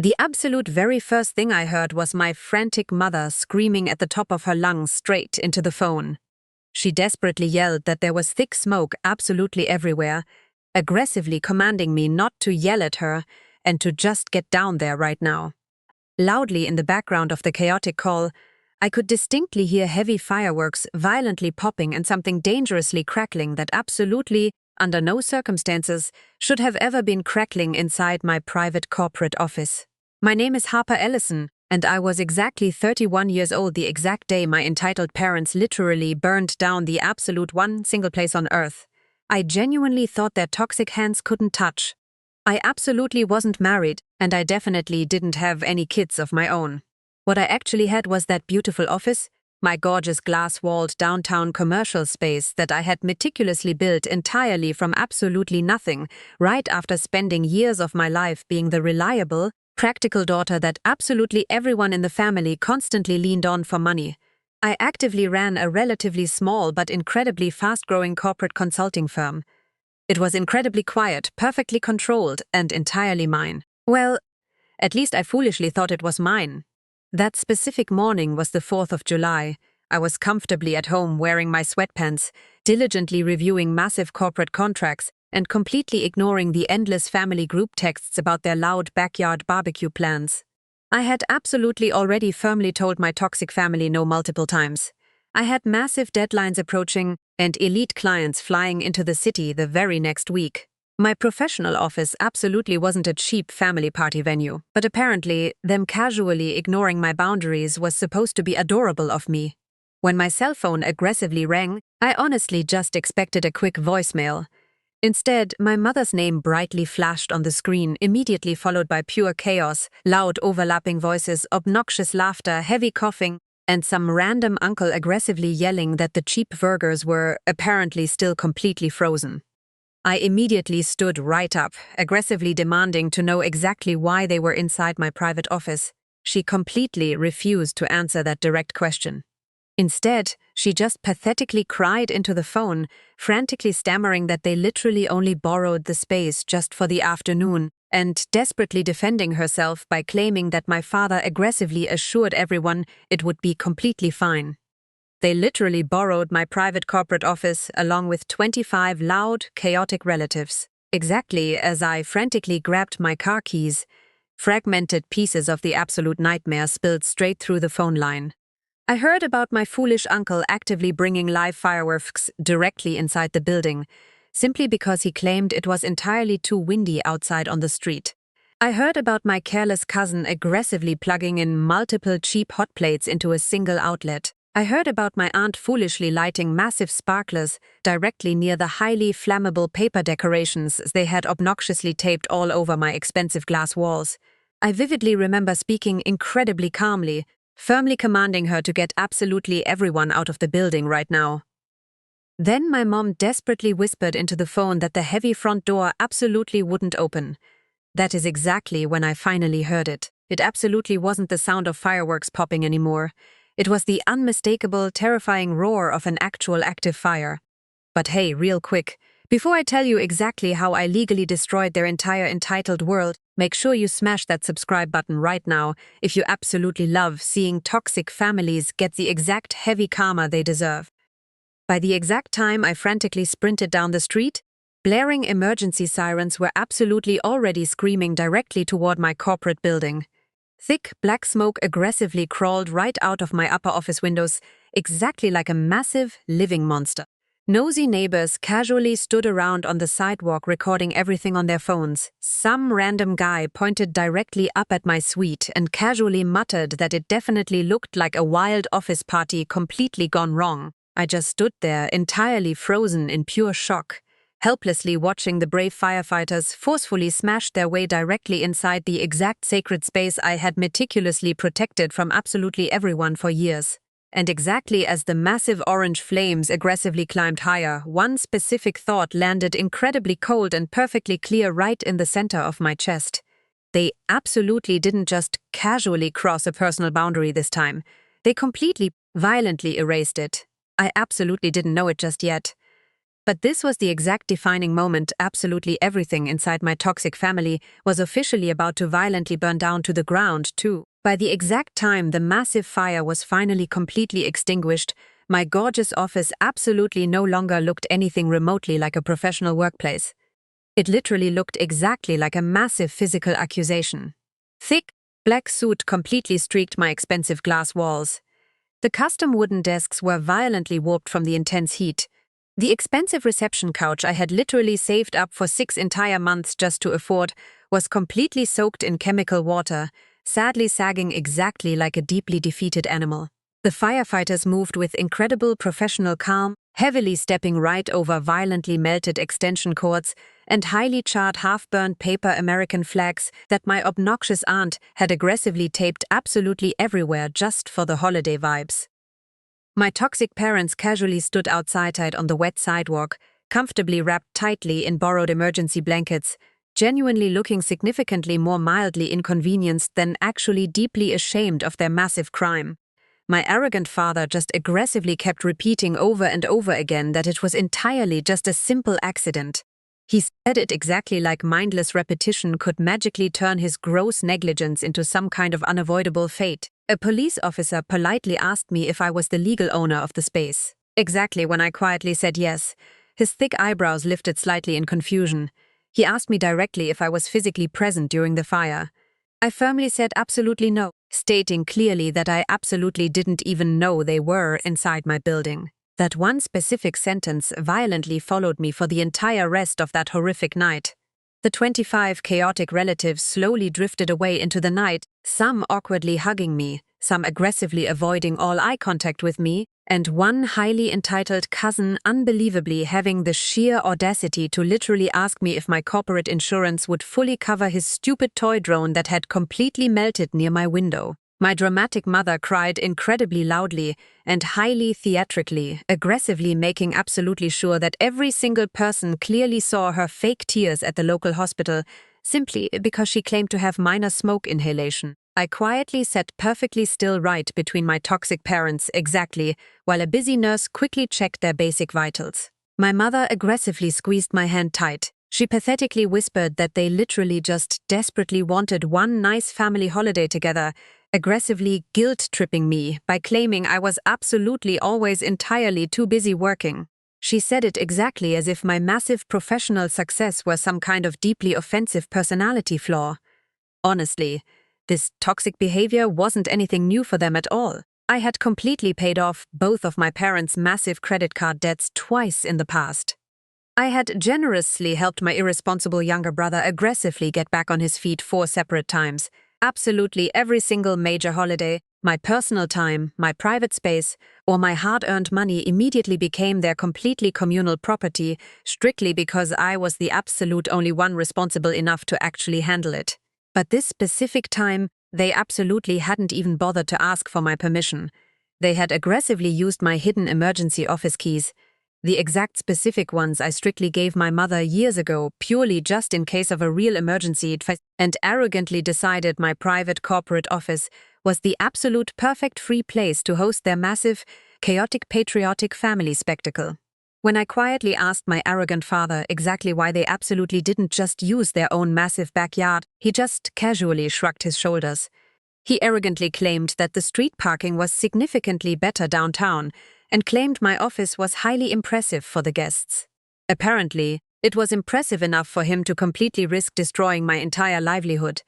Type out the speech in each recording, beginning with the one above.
The absolute very first thing I heard was my frantic mother screaming at the top of her lungs straight into the phone. She desperately yelled that there was thick smoke absolutely everywhere, aggressively commanding me not to yell at her and to just get down there right now. Loudly in the background of the chaotic call, I could distinctly hear heavy fireworks violently popping and something dangerously crackling that absolutely, under no circumstances, should have ever been crackling inside my private corporate office. My name is Harper Ellison, and I was exactly 31 years old the exact day my entitled parents literally burned down the absolute one single place on Earth. I genuinely thought their toxic hands couldn't touch. I absolutely wasn't married, and I definitely didn't have any kids of my own. What I actually had was that beautiful office, my gorgeous glass-walled downtown commercial space that I had meticulously built entirely from absolutely nothing, right after spending years of my life being the reliable, practical daughter that absolutely everyone in the family constantly leaned on for money. I actively ran a relatively small but incredibly fast-growing corporate consulting firm. It was incredibly quiet, perfectly controlled, and entirely mine. Well, at least I foolishly thought it was mine. That specific morning was the 4th of July. I was comfortably at home wearing my sweatpants, diligently reviewing massive corporate contracts, and completely ignoring the endless family group texts about their loud backyard barbecue plans. I had absolutely already firmly told my toxic family no multiple times. I had massive deadlines approaching and elite clients flying into the city the very next week. My professional office absolutely wasn't a cheap family party venue, but apparently, them casually ignoring my boundaries was supposed to be adorable of me. When my cell phone aggressively rang, I honestly just expected a quick voicemail. Instead, my mother's name brightly flashed on the screen, immediately followed by pure chaos, loud overlapping voices, obnoxious laughter, heavy coughing, and some random uncle aggressively yelling that the cheap burgers were apparently still completely frozen. I immediately stood right up, aggressively demanding to know exactly why they were inside my private office. She completely refused to answer that direct question. Instead, she just pathetically cried into the phone, frantically stammering that they literally only borrowed the space just for the afternoon, and desperately defending herself by claiming that my father aggressively assured everyone it would be completely fine. They literally borrowed my private corporate office along with 25 loud, chaotic relatives. Exactly as I frantically grabbed my car keys, fragmented pieces of the absolute nightmare spilled straight through the phone line. I heard about my foolish uncle actively bringing live fireworks directly inside the building, simply because he claimed it was entirely too windy outside on the street. I heard about my careless cousin aggressively plugging in multiple cheap hot plates into a single outlet. I heard about my aunt foolishly lighting massive sparklers directly near the highly flammable paper decorations they had obnoxiously taped all over my expensive glass walls. I vividly remember speaking incredibly calmly, firmly commanding her to get absolutely everyone out of the building right now. Then my mom desperately whispered into the phone that the heavy front door absolutely wouldn't open. That is exactly when I finally heard it. It absolutely wasn't the sound of fireworks popping anymore. It was the unmistakable, terrifying roar of an actual active fire. But hey, real quick, before I tell you exactly how I legally destroyed their entire entitled world, make sure you smash that subscribe button right now if you absolutely love seeing toxic families get the exact heavy karma they deserve. By the exact time I frantically sprinted down the street, blaring emergency sirens were absolutely already screaming directly toward my corporate building. Thick, black smoke aggressively crawled right out of my upper office windows, exactly like a massive, living monster. Nosy neighbors casually stood around on the sidewalk recording everything on their phones. Some random guy pointed directly up at my suite and casually muttered that it definitely looked like a wild office party completely gone wrong. I just stood there, entirely frozen in pure shock, helplessly watching the brave firefighters forcefully smash their way directly inside the exact sacred space I had meticulously protected from absolutely everyone for years. And exactly as the massive orange flames aggressively climbed higher, one specific thought landed incredibly cold and perfectly clear right in the center of my chest. They absolutely didn't just casually cross a personal boundary this time. They completely, violently erased it. I absolutely didn't know it just yet. But this was the exact defining moment. Absolutely everything inside my toxic family was officially about to violently burn down to the ground, too. By the exact time the massive fire was finally completely extinguished, my gorgeous office absolutely no longer looked anything remotely like a professional workplace. It literally looked exactly like a massive physical accusation. Thick, black soot completely streaked my expensive glass walls. The custom wooden desks were violently warped from the intense heat. The expensive reception couch I had literally saved up for 6 entire months just to afford was completely soaked in chemical water, sadly sagging exactly like a deeply defeated animal. The firefighters moved with incredible professional calm, heavily stepping right over violently melted extension cords and highly charred half-burned paper American flags that my obnoxious aunt had aggressively taped absolutely everywhere just for the holiday vibes. My toxic parents casually stood outside on the wet sidewalk, comfortably wrapped tightly in borrowed emergency blankets, genuinely looking significantly more mildly inconvenienced than actually deeply ashamed of their massive crime. My arrogant father just aggressively kept repeating over and over again that it was entirely just a simple accident. He said it exactly like mindless repetition could magically turn his gross negligence into some kind of unavoidable fate. A police officer politely asked me if I was the legal owner of the space. Exactly when I quietly said yes. His thick eyebrows lifted slightly in confusion. He asked me directly if I was physically present during the fire. I firmly said absolutely no, stating clearly that I absolutely didn't even know they were inside my building. That one specific sentence violently followed me for the entire rest of that horrific night. The 25 chaotic relatives slowly drifted away into the night, some awkwardly hugging me, some aggressively avoiding all eye contact with me, and one highly entitled cousin unbelievably having the sheer audacity to literally ask me if my corporate insurance would fully cover his stupid toy drone that had completely melted near my window. My dramatic mother cried incredibly loudly and highly theatrically, aggressively making absolutely sure that every single person clearly saw her fake tears at the local hospital, simply because she claimed to have minor smoke inhalation. I quietly sat perfectly still right between my toxic parents exactly, while a busy nurse quickly checked their basic vitals. My mother aggressively squeezed my hand tight. She pathetically whispered that they literally just desperately wanted one nice family holiday together, aggressively guilt-tripping me by claiming I was absolutely always entirely too busy working. She said it exactly as if my massive professional success were some kind of deeply offensive personality flaw. Honestly, this toxic behavior wasn't anything new for them at all. I had completely paid off both of my parents' massive credit card debts twice in the past. I had generously helped my irresponsible younger brother aggressively get back on his feet 4 separate times. Absolutely every single major holiday, my personal time, my private space, or my hard-earned money immediately became their completely communal property, strictly because I was the absolute only one responsible enough to actually handle it. But this specific time, they absolutely hadn't even bothered to ask for my permission. They had aggressively used my hidden emergency office keys, the exact specific ones I strictly gave my mother years ago, purely just in case of a real emergency, and arrogantly decided my private corporate office was the absolute perfect free place to host their massive, chaotic patriotic family spectacle. When I quietly asked my arrogant father exactly why they absolutely didn't just use their own massive backyard, he just casually shrugged his shoulders. He arrogantly claimed that the street parking was significantly better downtown, and claimed my office was highly impressive for the guests. Apparently, it was impressive enough for him to completely risk destroying my entire livelihood.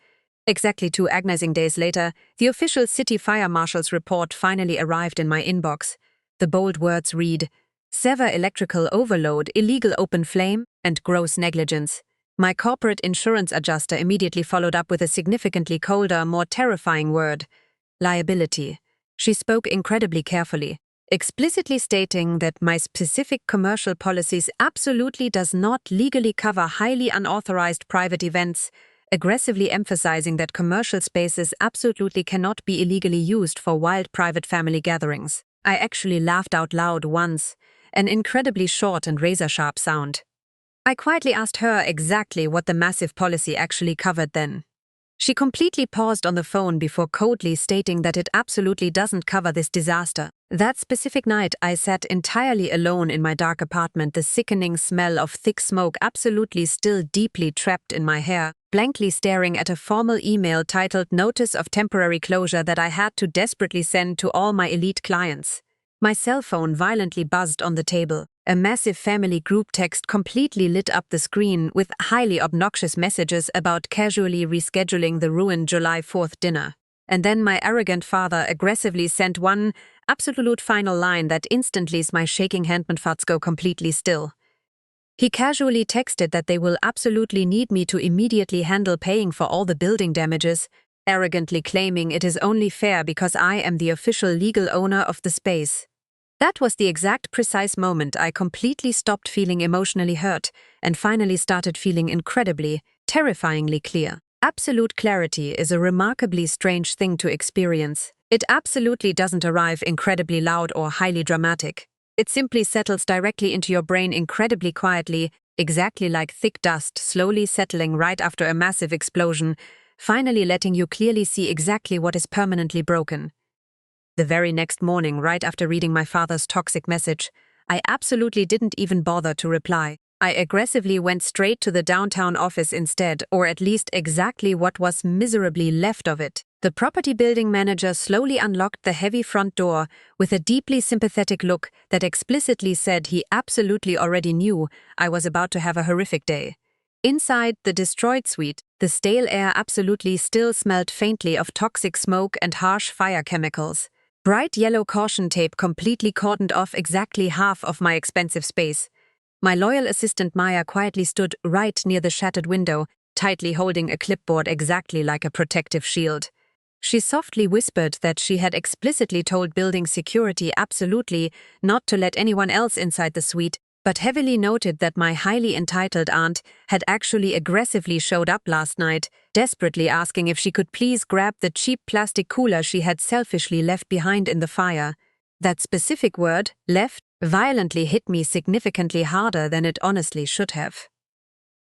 Exactly 2 agonizing days later, the official city fire marshal's report finally arrived in my inbox. The bold words read, "Severe electrical overload, illegal open flame, and gross negligence." My corporate insurance adjuster immediately followed up with a significantly colder, more terrifying word, liability. She spoke incredibly carefully, explicitly stating that my specific commercial policies absolutely does not legally cover highly unauthorized private events, aggressively emphasizing that commercial spaces absolutely cannot be illegally used for wild private family gatherings. I actually laughed out loud once, an incredibly short and razor-sharp sound. I quietly asked her exactly what the massive policy actually covered then. She completely paused on the phone before coldly stating that it absolutely doesn't cover this disaster. That specific night, I sat entirely alone in my dark apartment, the sickening smell of thick smoke absolutely still deeply trapped in my hair, blankly staring at a formal email titled Notice of Temporary Closure that I had to desperately send to all my elite clients. My cell phone violently buzzed on the table. A massive family group text completely lit up the screen with highly obnoxious messages about casually rescheduling the ruined July 4th dinner. And then my arrogant father aggressively sent one absolute final line that instantly my shaking handmanfarts go completely still. He casually texted that they will absolutely need me to immediately handle paying for all the building damages, arrogantly claiming it is only fair because I am the official legal owner of the space. That was the exact precise moment I completely stopped feeling emotionally hurt and finally started feeling incredibly, terrifyingly clear. Absolute clarity is a remarkably strange thing to experience. It absolutely doesn't arrive incredibly loud or highly dramatic. It simply settles directly into your brain incredibly quietly, exactly like thick dust slowly settling right after a massive explosion, finally letting you clearly see exactly what is permanently broken. The very next morning, right after reading my father's toxic message, I absolutely didn't even bother to reply. I aggressively went straight to the downtown office instead, or at least exactly what was miserably left of it. The property building manager slowly unlocked the heavy front door with a deeply sympathetic look that explicitly said he absolutely already knew I was about to have a horrific day. Inside the destroyed suite, the stale air absolutely still smelled faintly of toxic smoke and harsh fire chemicals. Bright yellow caution tape completely cordoned off exactly half of my expensive space. My loyal assistant Maya quietly stood right near the shattered window, tightly holding a clipboard exactly like a protective shield. She softly whispered that she had explicitly told building security absolutely not to let anyone else inside the suite, but heavily noted that my highly entitled aunt had actually aggressively showed up last night, desperately asking if she could please grab the cheap plastic cooler she had selfishly left behind in the fire. That specific word, left, violently hit me significantly harder than it honestly should have.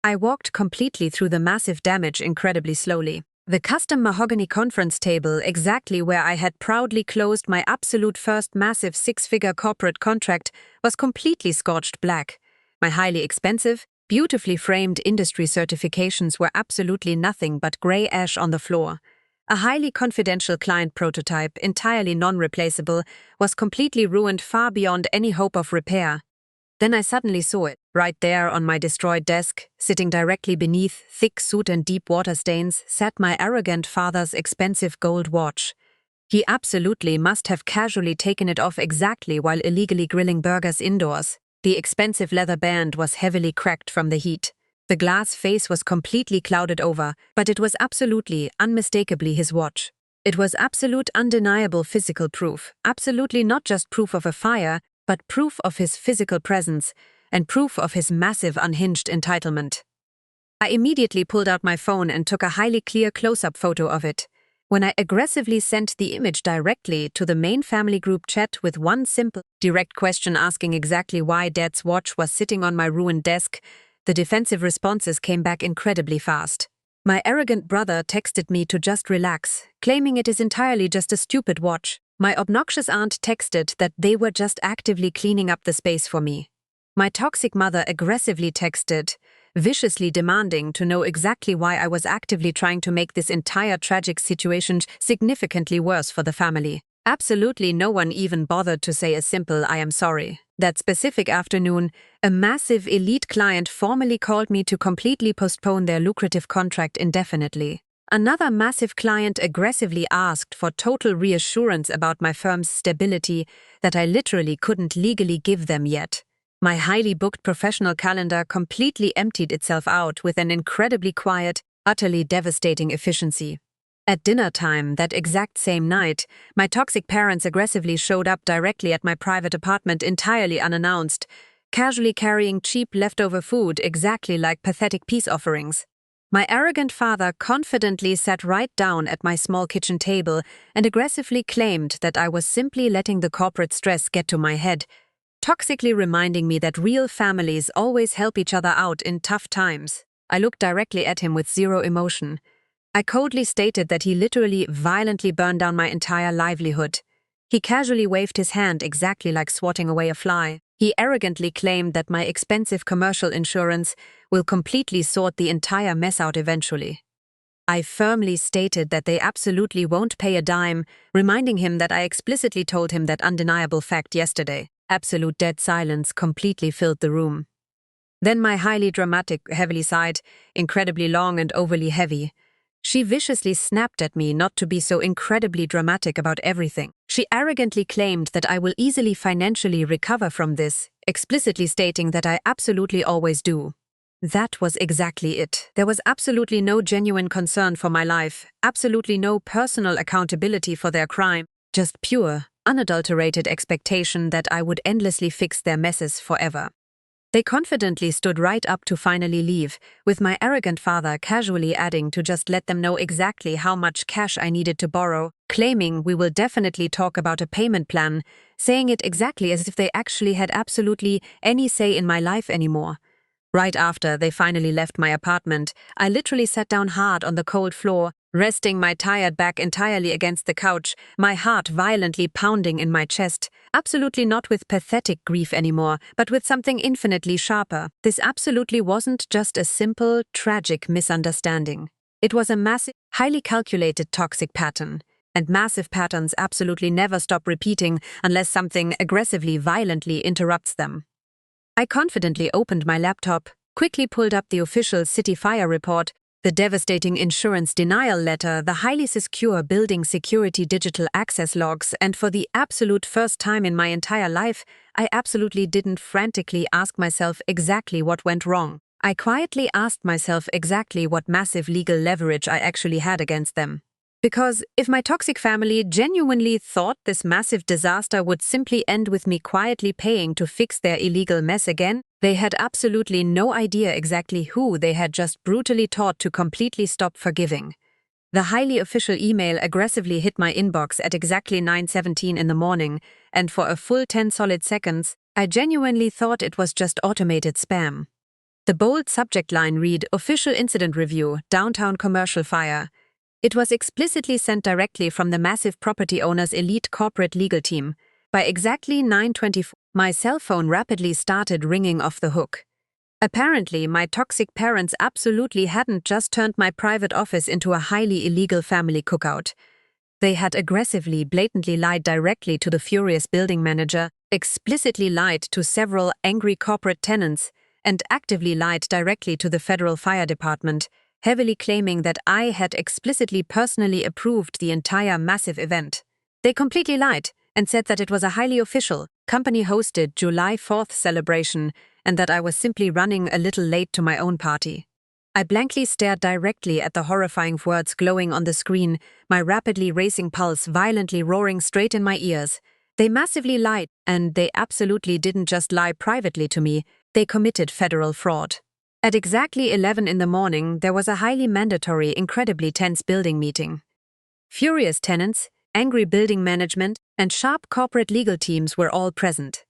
I walked completely through the massive damage incredibly slowly. The custom mahogany conference table, exactly where I had proudly closed my absolute first massive six-figure corporate contract, was completely scorched black. My highly expensive, beautifully framed industry certifications were absolutely nothing but grey ash on the floor. A highly confidential client prototype, entirely non-replaceable, was completely ruined far beyond any hope of repair. Then I suddenly saw it, right there on my destroyed desk, sitting directly beneath thick soot and deep water stains, sat my arrogant father's expensive gold watch. He absolutely must have casually taken it off exactly while illegally grilling burgers indoors. The expensive leather band was heavily cracked from the heat. The glass face was completely clouded over, but it was absolutely, unmistakably his watch. It was absolute undeniable physical proof, absolutely not just proof of a fire, but proof of his physical presence and proof of his massive unhinged entitlement. I immediately pulled out my phone and took a highly clear close-up photo of it. When I aggressively sent the image directly to the main family group chat with one simple, direct question asking exactly why Dad's watch was sitting on my ruined desk, the defensive responses came back incredibly fast. My arrogant brother texted me to just relax, claiming it is entirely just a stupid watch. My obnoxious aunt texted that they were just actively cleaning up the space for me. My toxic mother aggressively texted, viciously demanding to know exactly why I was actively trying to make this entire tragic situation significantly worse for the family. Absolutely no one even bothered to say a simple "I am sorry." That specific afternoon, a massive elite client formally called me to completely postpone their lucrative contract indefinitely. Another massive client aggressively asked for total reassurance about my firm's stability that I literally couldn't legally give them yet. My highly booked professional calendar completely emptied itself out with an incredibly quiet, utterly devastating efficiency. At dinner time that exact same night, my toxic parents aggressively showed up directly at my private apartment entirely unannounced, casually carrying cheap leftover food exactly like pathetic peace offerings. My arrogant father confidently sat right down at my small kitchen table and aggressively claimed that I was simply letting the corporate stress get to my head, toxically reminding me that real families always help each other out in tough times. I looked directly at him with zero emotion. I coldly stated that he literally violently burned down my entire livelihood. He casually waved his hand exactly like swatting away a fly. He arrogantly claimed that my expensive commercial insurance will completely sort the entire mess out eventually. I firmly stated that they absolutely won't pay a dime, reminding him that I explicitly told him that undeniable fact yesterday. Absolute dead silence completely filled the room. Then my highly dramatic, heavily sighed, incredibly long and overly heavy. She viciously snapped at me not to be so incredibly dramatic about everything. She arrogantly claimed that I will easily financially recover from this, explicitly stating that I absolutely always do. That was exactly it. There was absolutely no genuine concern for my life, absolutely no personal accountability for their crime, just pure, unadulterated expectation that I would endlessly fix their messes forever. They confidently stood right up to finally leave, with my arrogant father casually adding to just let them know exactly how much cash I needed to borrow, claiming we will definitely talk about a payment plan, saying it exactly as if they actually had absolutely any say in my life anymore. Right after they finally left my apartment, I literally sat down hard on the cold floor, resting my tired back entirely against the couch, my heart violently pounding in my chest, absolutely not with pathetic grief anymore, but with something infinitely sharper. This absolutely wasn't just a simple, tragic misunderstanding. It was a massive, highly calculated toxic pattern. And massive patterns absolutely never stop repeating unless something aggressively, violently interrupts them. I confidently opened my laptop, quickly pulled up the official city fire report, the devastating insurance denial letter, the highly secure building security digital access logs, and for the absolute first time in my entire life, I absolutely didn't frantically ask myself exactly what went wrong. I quietly asked myself exactly what massive legal leverage I actually had against them. Because if my toxic family genuinely thought this massive disaster would simply end with me quietly paying to fix their illegal mess again, they had absolutely no idea exactly who they had just brutally taught to completely stop forgiving. The highly official email aggressively hit my inbox at exactly 9:17 in the morning, and for a full 10 solid seconds, I genuinely thought it was just automated spam. The bold subject line read, "Official Incident Review, Downtown Commercial Fire." It was explicitly sent directly from the massive property owner's elite corporate legal team. By exactly 9:24, my cell phone rapidly started ringing off the hook. Apparently, my toxic parents absolutely hadn't just turned my private office into a highly illegal family cookout. They had aggressively, blatantly lied directly to the furious building manager, explicitly lied to several angry corporate tenants, and actively lied directly to the federal fire department, heavily claiming that I had explicitly personally approved the entire massive event. They completely lied and said that it was a highly official, company-hosted July 4th celebration and that I was simply running a little late to my own party. I blankly stared directly at the horrifying words glowing on the screen, my rapidly racing pulse violently roaring straight in my ears. They massively lied, and they absolutely didn't just lie privately to me, they committed federal fraud. At exactly 11 in the morning, there was a highly mandatory, incredibly tense building meeting. Furious tenants, angry building management, and sharp corporate legal teams were all present.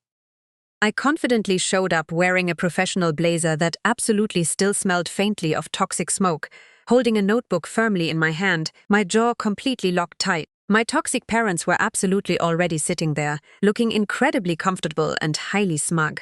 I confidently showed up wearing a professional blazer that absolutely still smelled faintly of toxic smoke, holding a notebook firmly in my hand, my jaw completely locked tight. My toxic parents were absolutely already sitting there, looking incredibly comfortable and highly smug.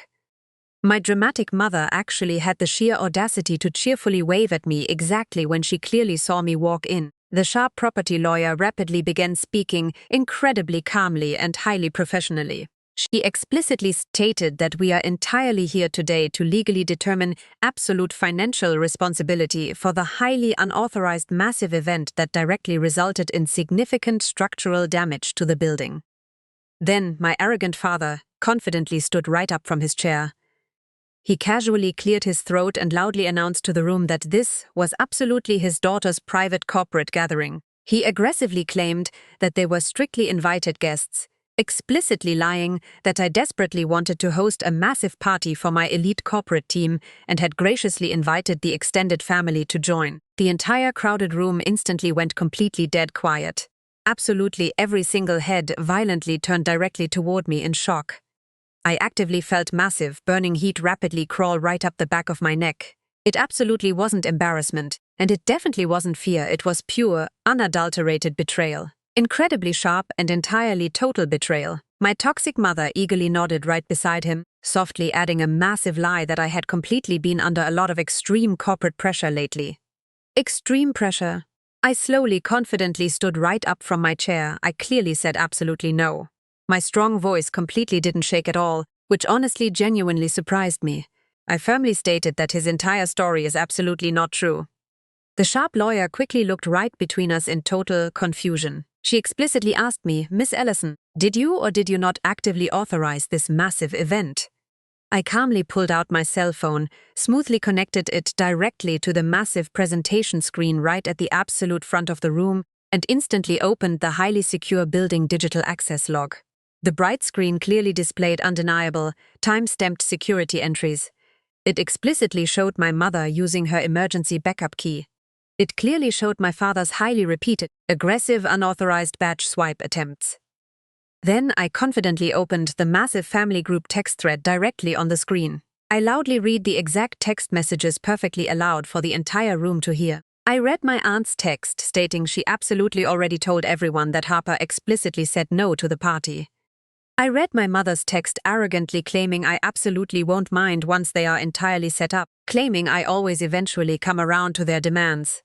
My dramatic mother actually had the sheer audacity to cheerfully wave at me exactly when she clearly saw me walk in. The sharp property lawyer rapidly began speaking incredibly calmly and highly professionally. She explicitly stated that we are entirely here today to legally determine absolute financial responsibility for the highly unauthorized massive event that directly resulted in significant structural damage to the building. Then my arrogant father confidently stood right up from his chair. He casually cleared his throat and loudly announced to the room that this was absolutely his daughter's private corporate gathering. He aggressively claimed that they were strictly invited guests, explicitly lying that I desperately wanted to host a massive party for my elite corporate team and had graciously invited the extended family to join. The entire crowded room instantly went completely dead quiet. Absolutely every single head violently turned directly toward me in shock. I actively felt massive, burning heat rapidly crawl right up the back of my neck. It absolutely wasn't embarrassment. And it definitely wasn't fear, it was pure, unadulterated betrayal. Incredibly sharp and entirely total betrayal. My toxic mother eagerly nodded right beside him, softly adding a massive lie that I had completely been under a lot of extreme corporate pressure lately. Extreme pressure. I slowly, confidently stood right up from my chair. I clearly said absolutely no. My strong voice completely didn't shake at all, which honestly genuinely surprised me. I firmly stated that his entire story is absolutely not true. The sharp lawyer quickly looked right between us in total confusion. She explicitly asked me, "Miss Ellison, did you or did you not actively authorize this massive event?" I calmly pulled out my cell phone, smoothly connected it directly to the massive presentation screen right at the absolute front of the room, and instantly opened the highly secure building digital access log. The bright screen clearly displayed undeniable, time-stamped security entries. It explicitly showed my mother using her emergency backup key. It clearly showed my father's highly repeated, aggressive unauthorized badge swipe attempts. Then I confidently opened the massive family group text thread directly on the screen. I loudly read the exact text messages perfectly aloud for the entire room to hear. I read my aunt's text stating she absolutely already told everyone that Harper explicitly said no to the party. I read my mother's text arrogantly claiming I absolutely won't mind once they are entirely set up, claiming I always eventually come around to their demands.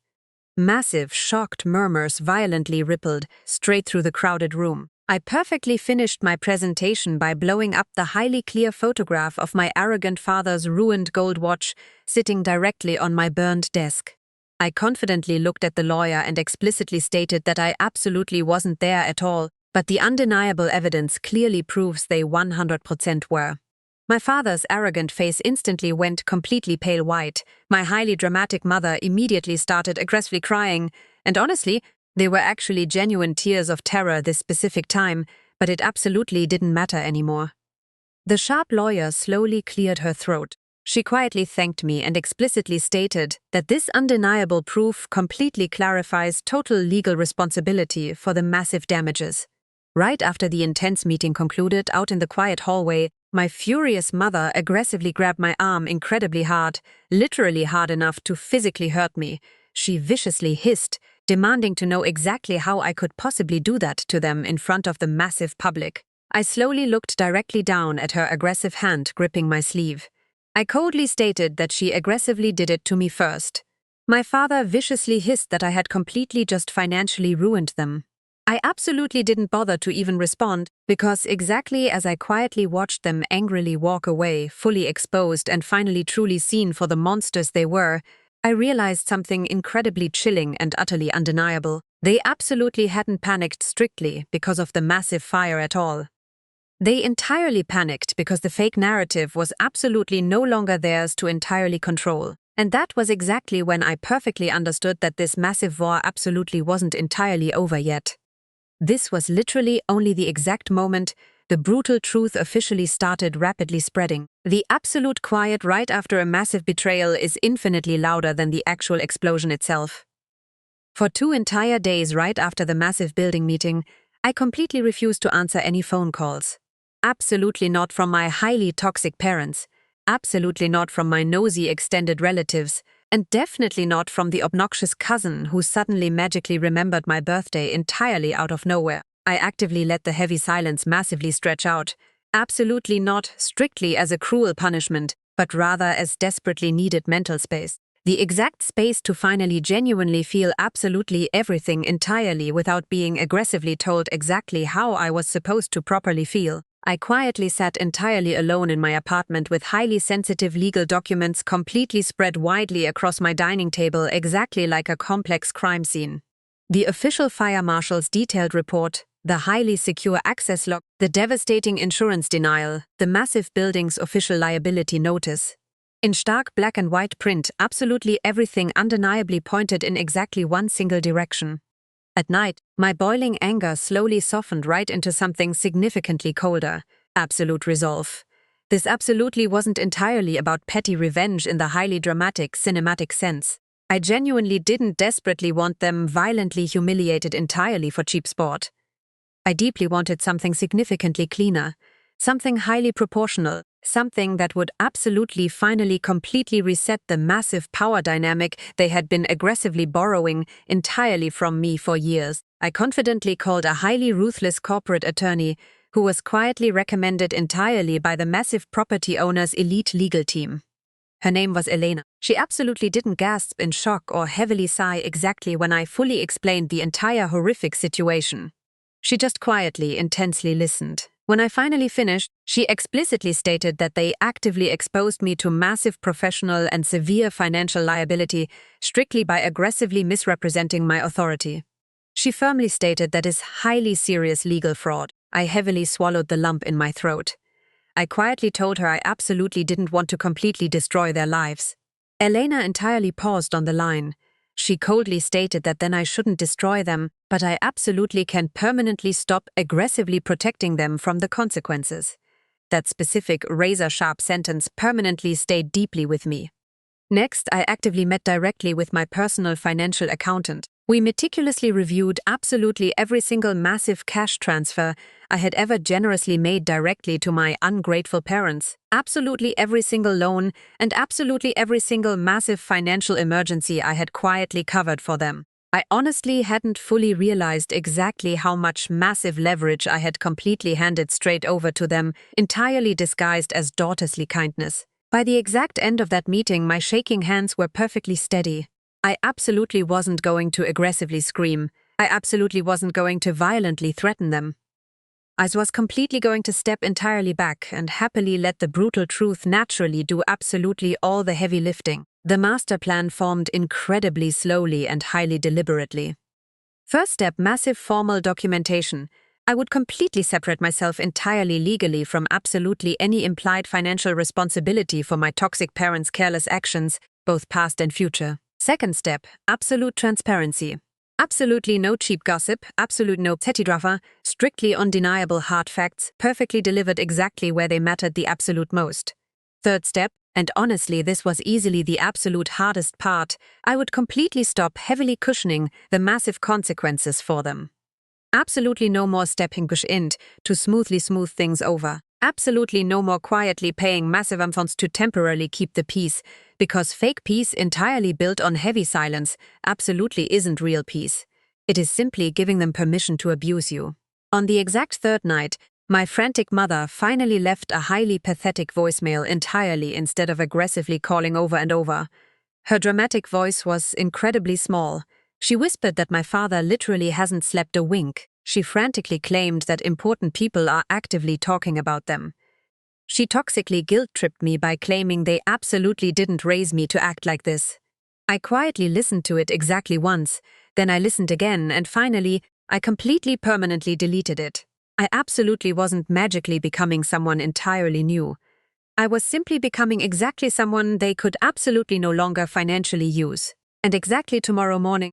Massive, shocked murmurs violently rippled straight through the crowded room. I perfectly finished my presentation by blowing up the highly clear photograph of my arrogant father's ruined gold watch sitting directly on my burned desk. I confidently looked at the lawyer and explicitly stated that I absolutely wasn't there at all, but the undeniable evidence clearly proves they 100% were. My father's arrogant face instantly went completely pale white. My highly dramatic mother immediately started aggressively crying, and honestly, they were actually genuine tears of terror this specific time, but it absolutely didn't matter anymore. The sharp lawyer slowly cleared her throat. She quietly thanked me and explicitly stated that this undeniable proof completely clarifies total legal responsibility for the massive damages. Right after the intense meeting concluded, out in the quiet hallway, my furious mother aggressively grabbed my arm incredibly hard, literally hard enough to physically hurt me. She viciously hissed, demanding to know exactly how I could possibly do that to them in front of the massive public. I slowly looked directly down at her aggressive hand gripping my sleeve. I coldly stated that she aggressively did it to me first. My father viciously hissed that I had completely just financially ruined them. I absolutely didn't bother to even respond, because exactly as I quietly watched them angrily walk away, fully exposed and finally truly seen for the monsters they were, I realized something incredibly chilling and utterly undeniable. They absolutely hadn't panicked strictly because of the massive fire at all. They entirely panicked because the fake narrative was absolutely no longer theirs to entirely control. And that was exactly when I perfectly understood that this massive war absolutely wasn't entirely over yet. This was literally only the exact moment the brutal truth officially started rapidly spreading. The absolute quiet right after a massive betrayal is infinitely louder than the actual explosion itself. For 2 entire days right after the massive building meeting, I completely refused to answer any phone calls. Absolutely not from my highly toxic parents, absolutely not from my nosy extended relatives, and definitely not from the obnoxious cousin who suddenly magically remembered my birthday entirely out of nowhere. I actively let the heavy silence massively stretch out, absolutely not strictly as a cruel punishment, but rather as desperately needed mental space. The exact space to finally genuinely feel absolutely everything entirely without being aggressively told exactly how I was supposed to properly feel. I quietly sat entirely alone in my apartment with highly sensitive legal documents completely spread widely across my dining table, exactly like a complex crime scene. The official fire marshal's detailed report, the highly secure access log, the devastating insurance denial, the massive building's official liability notice. In stark black and white print, absolutely everything undeniably pointed in exactly one single direction. At night, my boiling anger slowly softened right into something significantly colder: absolute resolve. This absolutely wasn't entirely about petty revenge in the highly dramatic, cinematic sense. I genuinely didn't desperately want them violently humiliated entirely for cheap sport. I deeply wanted something significantly cleaner, something highly proportional, something that would absolutely finally completely reset the massive power dynamic they had been aggressively borrowing entirely from me for years. I confidently called a highly ruthless corporate attorney who was quietly recommended entirely by the massive property owner's elite legal team. Her name was Elena. She absolutely didn't gasp in shock or heavily sigh exactly when I fully explained the entire horrific situation. She just quietly, intensely listened. When I finally finished, she explicitly stated that they actively exposed me to massive professional and severe financial liability strictly by aggressively misrepresenting my authority. She firmly stated that is highly serious legal fraud. I heavily swallowed the lump in my throat. I quietly told her I absolutely didn't want to completely destroy their lives. Elena entirely paused on the line. She coldly stated that then I shouldn't destroy them, but I absolutely can permanently stop aggressively protecting them from the consequences. That specific razor-sharp sentence permanently stayed deeply with me. Next, I actively met directly with my personal financial accountant. We meticulously reviewed absolutely every single massive cash transfer I had ever generously made directly to my ungrateful parents, absolutely every single loan, and absolutely every single massive financial emergency I had quietly covered for them. I honestly hadn't fully realized exactly how much massive leverage I had completely handed straight over to them, entirely disguised as daughterly kindness. By the exact end of that meeting, my shaking hands were perfectly steady. I absolutely wasn't going to aggressively scream. I absolutely wasn't going to violently threaten them. I was completely going to step entirely back and happily let the brutal truth naturally do absolutely all the heavy lifting. The master plan formed incredibly slowly and highly deliberately. First step, massive formal documentation. I would completely separate myself entirely legally from absolutely any implied financial responsibility for my toxic parents' careless actions, both past and future. Second step, absolute transparency. Absolutely no cheap gossip, absolute no petty drama, strictly undeniable hard facts, perfectly delivered exactly where they mattered the absolute most. Third step, and honestly this was easily the absolute hardest part, I would completely stop heavily cushioning the massive consequences for them. Absolutely no more stepping in to smooth things over. Absolutely no more quietly paying massive amounts to temporarily keep the peace, because fake peace entirely built on heavy silence absolutely isn't real peace. It is simply giving them permission to abuse you. On the exact third night, my frantic mother finally left a highly pathetic voicemail entirely instead of aggressively calling over and over. Her dramatic voice was incredibly small. She whispered that my father literally hasn't slept a wink. She frantically claimed that important people are actively talking about them. She toxically guilt-tripped me by claiming they absolutely didn't raise me to act like this. I quietly listened to it exactly once, then I listened again, and finally, I completely permanently deleted it. I absolutely wasn't magically becoming someone entirely new. I was simply becoming exactly someone they could absolutely no longer financially use. And exactly tomorrow morning,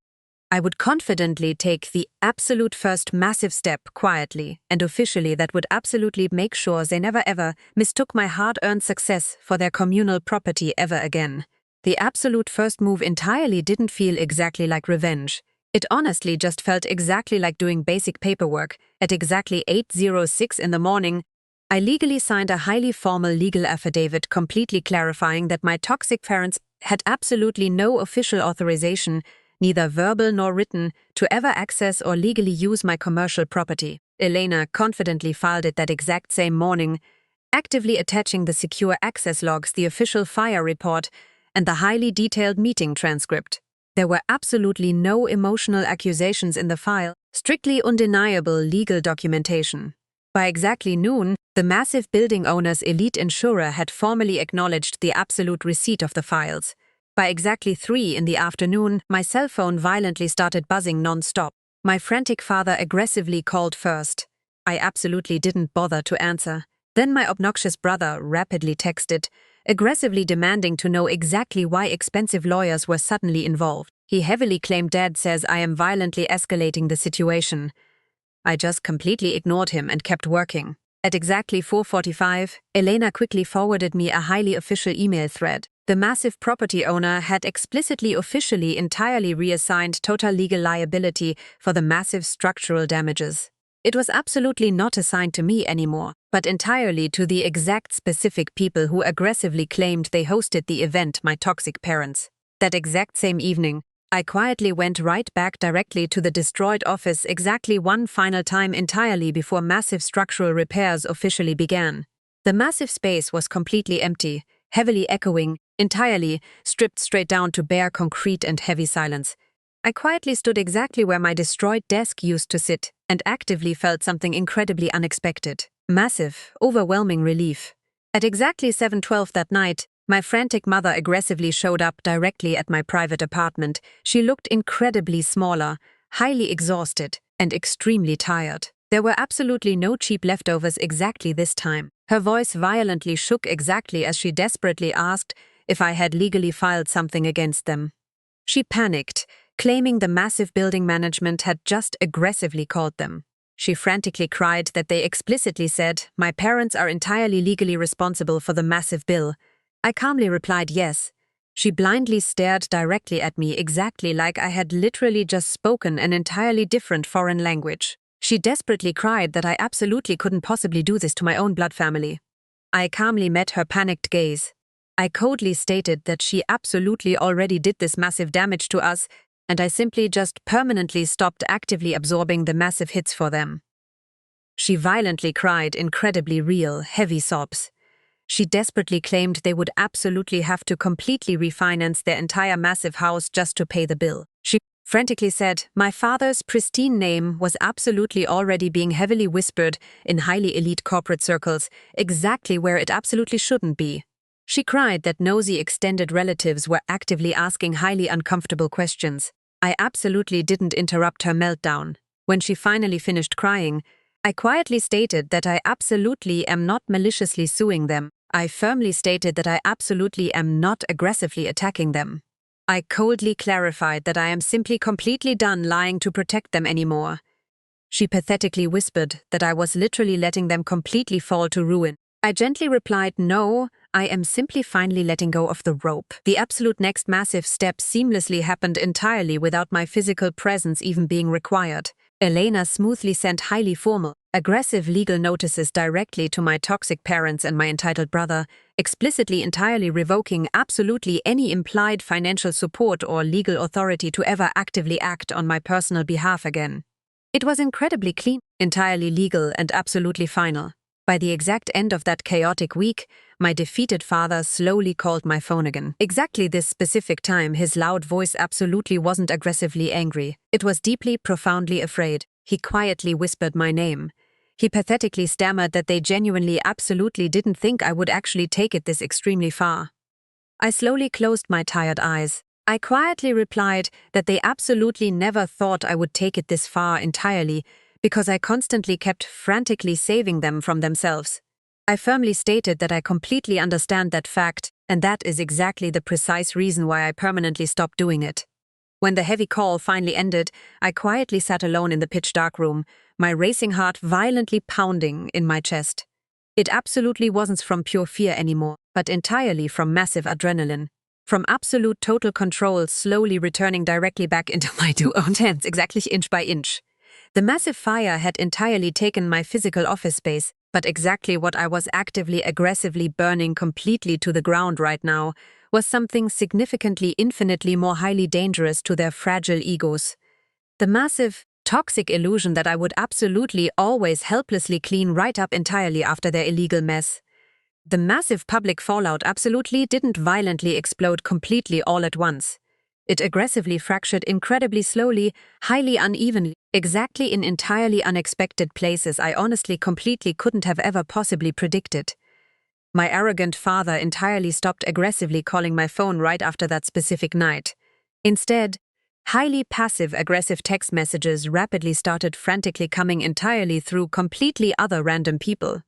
I would confidently take the absolute first massive step quietly and officially that would absolutely make sure they never ever mistook my hard-earned success for their communal property ever again. The absolute first move entirely didn't feel exactly like revenge. It honestly just felt exactly like doing basic paperwork. At exactly 8:06 in the morning, I legally signed a highly formal legal affidavit completely clarifying that my toxic parents had absolutely no official authorization, neither verbal nor written, to ever access or legally use my commercial property. Elena confidently filed it that exact same morning, actively attaching the secure access logs, the official fire report, and the highly detailed meeting transcript. There were absolutely no emotional accusations in the file, strictly undeniable legal documentation. By exactly noon, the massive building owner's elite insurer had formally acknowledged the absolute receipt of the files. By exactly 3 in the afternoon, my cell phone violently started buzzing non-stop. My frantic father aggressively called first. I absolutely didn't bother to answer. Then my obnoxious brother rapidly texted, aggressively demanding to know exactly why expensive lawyers were suddenly involved. He heavily claimed Dad says I am violently escalating the situation. I just completely ignored him and kept working. At exactly 4:45, Elena quickly forwarded me a highly official email thread. The massive property owner had explicitly officially entirely reassigned total legal liability for the massive structural damages. It was absolutely not assigned to me anymore, but entirely to the exact specific people who aggressively claimed they hosted the event, my toxic parents. That exact same evening, I quietly went right back directly to the destroyed office exactly one final time entirely before massive structural repairs officially began. The massive space was completely empty, heavily echoing, entirely stripped straight down to bare concrete and heavy silence. I quietly stood exactly where my destroyed desk used to sit and actively felt something incredibly unexpected. Massive, overwhelming relief. At exactly 7:12 that night, my frantic mother aggressively showed up directly at my private apartment. She looked incredibly smaller, highly exhausted, and extremely tired. There were absolutely no cheap leftovers exactly this time. Her voice violently shook exactly as she desperately asked if I had legally filed something against them. She panicked, claiming the massive building management had just aggressively called them. She frantically cried that they explicitly said, "My parents are entirely legally responsible for the massive bill." I calmly replied yes. She blindly stared directly at me exactly like I had literally just spoken an entirely different foreign language. She desperately cried that I absolutely couldn't possibly do this to my own blood family. I calmly met her panicked gaze. I coldly stated that she absolutely already did this massive damage to us, and I simply just permanently stopped actively absorbing the massive hits for them. She violently cried incredibly real, heavy sobs. She desperately claimed they would absolutely have to completely refinance their entire massive house just to pay the bill. She frantically said, "My father's pristine name was absolutely already being heavily whispered in highly elite corporate circles, exactly where it absolutely shouldn't be." She cried that nosy extended relatives were actively asking highly uncomfortable questions. I absolutely didn't interrupt her meltdown. When she finally finished crying, I quietly stated that I absolutely am not maliciously suing them. I firmly stated that I absolutely am not aggressively attacking them. I coldly clarified that I am simply completely done lying to protect them anymore. She pathetically whispered that I was literally letting them completely fall to ruin. I gently replied, "No, I am simply finally letting go of the rope." The absolute next massive step seamlessly happened entirely without my physical presence even being required. Elena smoothly sent highly formal, aggressive legal notices directly to my toxic parents and my entitled brother, explicitly entirely revoking absolutely any implied financial support or legal authority to ever actively act on my personal behalf again. It was incredibly clean, entirely legal, and absolutely final. By the exact end of that chaotic week, my defeated father slowly called my phone again. Exactly this specific time, his loud voice absolutely wasn't aggressively angry. It was deeply, profoundly afraid. He quietly whispered my name. He pathetically stammered that they genuinely absolutely didn't think I would actually take it this extremely far. I slowly closed my tired eyes. I quietly replied that they absolutely never thought I would take it this far entirely, because I constantly kept frantically saving them from themselves. I firmly stated that I completely understand that fact, and that is exactly the precise reason why I permanently stopped doing it. When the heavy call finally ended, I quietly sat alone in the pitch-dark room, my racing heart violently pounding in my chest. It absolutely wasn't from pure fear anymore, but entirely from massive adrenaline. From absolute total control slowly returning directly back into my two own hands, exactly inch by inch. The massive fire had entirely taken my physical office space, but exactly what I was actively aggressively burning completely to the ground right now was something significantly infinitely more highly dangerous to their fragile egos. The massive, toxic illusion that I would absolutely always helplessly clean right up entirely after their illegal mess. The massive public fallout absolutely didn't violently explode completely all at once. It aggressively fractured incredibly slowly, highly unevenly, exactly in entirely unexpected places I honestly completely couldn't have ever possibly predicted. My arrogant father entirely stopped aggressively calling my phone right after that specific night. Instead, highly passive-aggressive text messages rapidly started frantically coming entirely through completely other random people.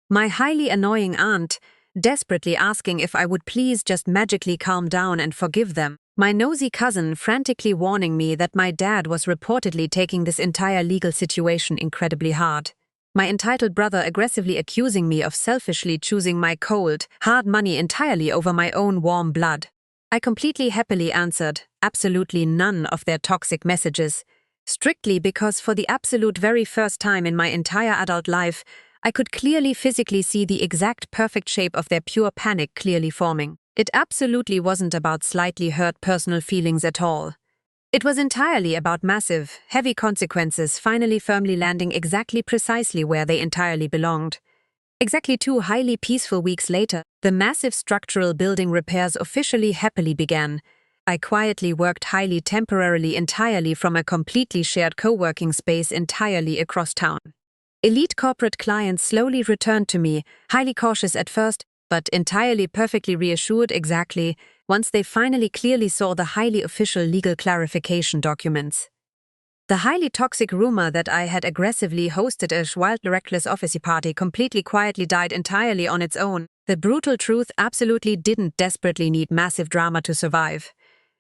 My highly annoying aunt, desperately asking if I would please just magically calm down and forgive them. My nosy cousin frantically warning me that my dad was reportedly taking this entire legal situation incredibly hard. My entitled brother aggressively accusing me of selfishly choosing my cold, hard money entirely over my own warm blood. I completely happily answered absolutely none of their toxic messages, Strictly because for the absolute very first time in my entire adult life, I could clearly physically see the exact perfect shape of their pure panic clearly forming. It absolutely wasn't about slightly hurt personal feelings at all. It was entirely about massive, heavy consequences finally firmly landing exactly precisely where they entirely belonged. Exactly 2 highly peaceful weeks later, the massive structural building repairs officially happily began. I quietly worked highly temporarily entirely from a completely shared co-working space entirely across town. Elite corporate clients slowly returned to me, highly cautious at first, but entirely perfectly reassured exactly once they finally clearly saw the highly official legal clarification documents. The highly toxic rumor that I had aggressively hosted a wildly reckless office party completely quietly died entirely on its own. The brutal truth absolutely didn't desperately need massive drama to survive.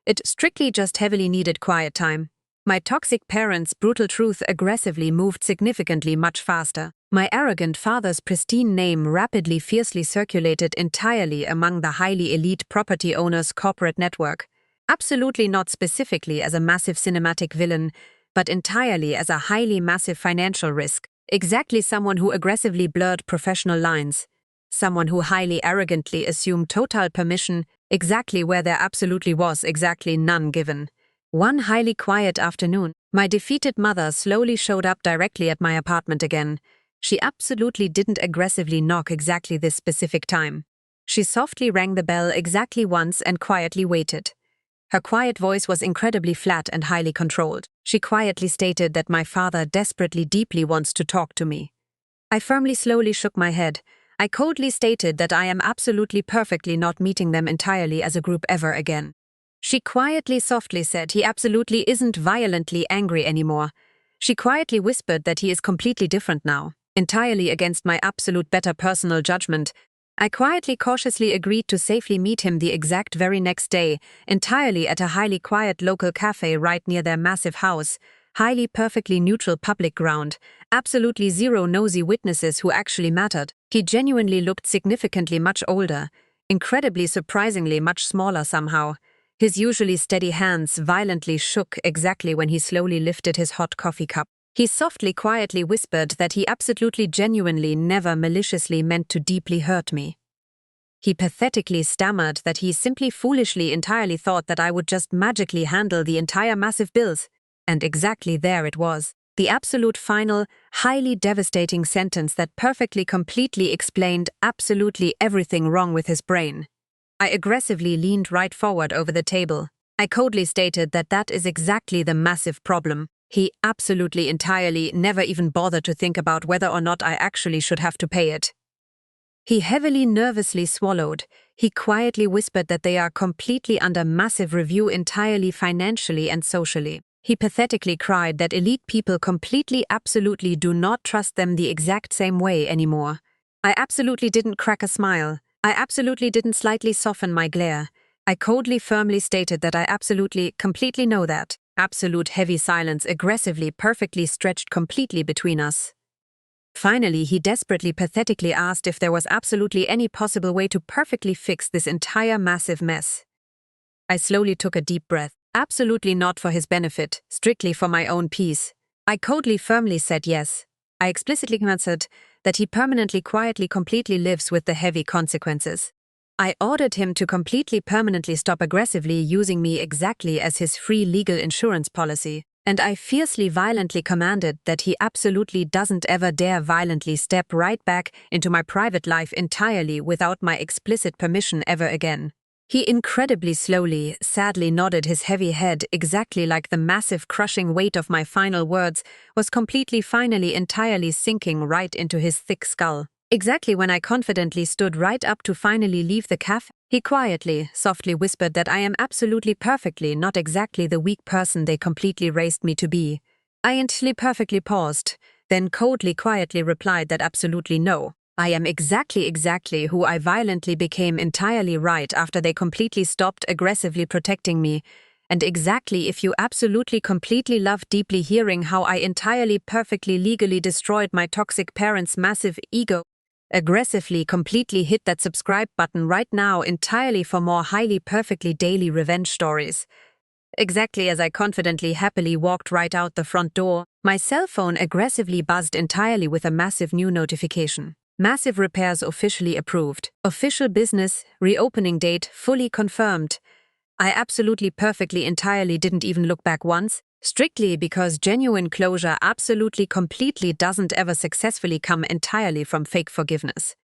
It strictly just heavily needed quiet time. My toxic parents' brutal truth aggressively moved significantly much faster. My arrogant father's pristine name rapidly fiercely circulated entirely among the highly elite property owners' corporate network. Absolutely not specifically as a massive cinematic villain, but entirely as a highly massive financial risk. Exactly someone who aggressively blurred professional lines. Someone who highly arrogantly assumed total permission exactly where there absolutely was exactly none given. One highly quiet afternoon, my defeated mother slowly showed up directly at my apartment again. She absolutely didn't aggressively knock exactly this specific time. She softly rang the bell exactly once and quietly waited. Her quiet voice was incredibly flat and highly controlled. She quietly stated that my father desperately deeply wants to talk to me. I firmly slowly shook my head. I coldly stated that I am absolutely perfectly not meeting them entirely as a group ever again. She quietly softly said he absolutely isn't violently angry anymore. She quietly whispered that he is completely different now, entirely against my absolute better personal judgment. I quietly cautiously agreed to safely meet him the exact very next day, entirely at a highly quiet local cafe right near their massive house, highly perfectly neutral public ground, absolutely zero nosy witnesses who actually mattered. He genuinely looked significantly much older, incredibly surprisingly much smaller somehow. His usually steady hands violently shook exactly when he slowly lifted his hot coffee cup. He softly quietly whispered that he absolutely genuinely never maliciously meant to deeply hurt me. He pathetically stammered that he simply foolishly entirely thought that I would just magically handle the entire massive bills. And exactly there it was. The absolute final, highly devastating sentence that perfectly completely explained absolutely everything wrong with his brain. I aggressively leaned right forward over the table. I coldly stated that that is exactly the massive problem. He absolutely entirely never even bothered to think about whether or not I actually should have to pay it. He heavily nervously swallowed. He quietly whispered that they are completely under massive review entirely financially and socially. He pathetically cried that elite people completely absolutely do not trust them the exact same way anymore. I absolutely didn't crack a smile. I absolutely didn't slightly soften my glare. I coldly firmly stated that I absolutely, completely know that. Absolute heavy silence aggressively, perfectly stretched completely between us. Finally, he desperately, pathetically asked if there was absolutely any possible way to perfectly fix this entire massive mess. I slowly took a deep breath. Absolutely not for his benefit, strictly for my own peace. I coldly, firmly said yes. I explicitly answered that he permanently, quietly, completely lives with the heavy consequences. I ordered him to completely permanently stop aggressively using me exactly as his free legal insurance policy, and I fiercely violently commanded that he absolutely doesn't ever dare violently step right back into my private life entirely without my explicit permission ever again. He incredibly slowly, sadly nodded his heavy head exactly like the massive crushing weight of my final words was completely finally entirely sinking right into his thick skull. Exactly when I confidently stood right up to finally leave the cafe, he quietly, softly whispered that I am absolutely perfectly not exactly the weak person they completely raised me to be. I instantly perfectly paused, then coldly quietly replied that absolutely no. I am exactly who I violently became entirely right after they completely stopped aggressively protecting me, and exactly if you absolutely completely love deeply hearing how I entirely perfectly legally destroyed my toxic parents' massive ego. Aggressively completely hit that subscribe button right now entirely for more highly perfectly daily revenge stories. Exactly as I confidently, happily walked right out the front door, my cell phone aggressively buzzed entirely with a massive new notification. Massive repairs officially approved. Official business, reopening date fully confirmed. I absolutely perfectly entirely didn't even look back once, strictly because genuine closure absolutely completely doesn't ever successfully come entirely from fake forgiveness.